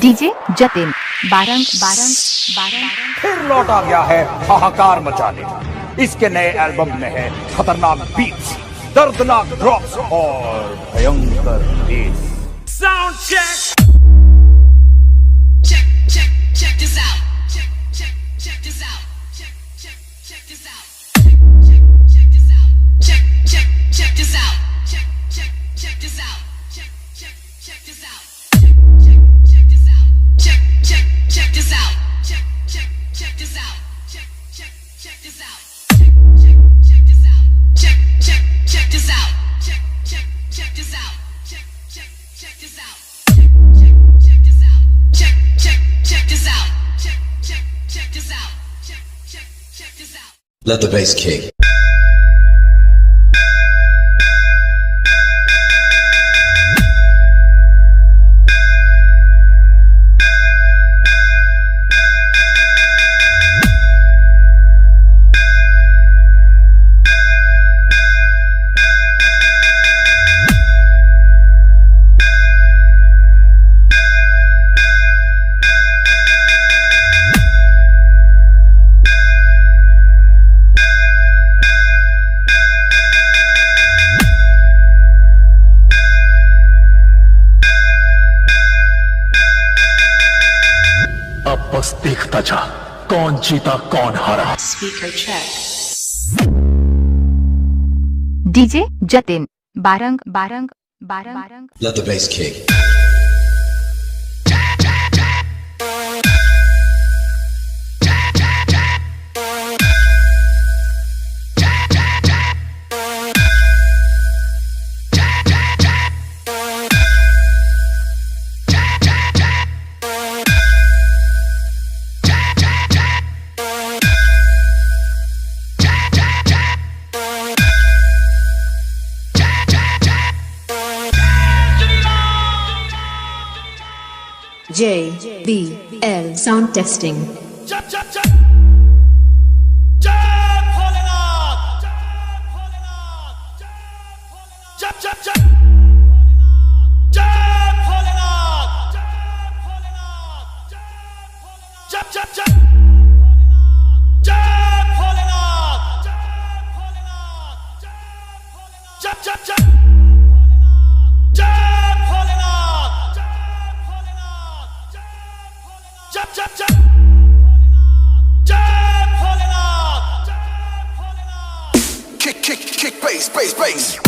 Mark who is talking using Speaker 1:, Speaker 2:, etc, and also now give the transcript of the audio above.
Speaker 1: DJ Jatin Barang Barang Barang
Speaker 2: फिर लौट आ गया है हाहाकार मचाने। इसके नए एल्बम में है खतरनाक बीट्स, दर्दनाक ड्रॉप्स और भयंकर bass. Sound check
Speaker 3: check this out. Check this out. Check this out. Check this out. Check this out. Check this out. Check this out. Check this out. Check this out. Check this out. Check this out. Check this out. Check this out. Check this out. Check this out. Check this out. Check this out. Check this out.
Speaker 4: Let the bass kick.
Speaker 5: अब बस देखता जा कौन जीता कौन हारा।
Speaker 3: Speaker check.
Speaker 1: DJ Jatin Barang Barang Barang Barang
Speaker 4: Let the bass kick.
Speaker 6: JBL sound testing.
Speaker 2: Kick, bass, bass, bass.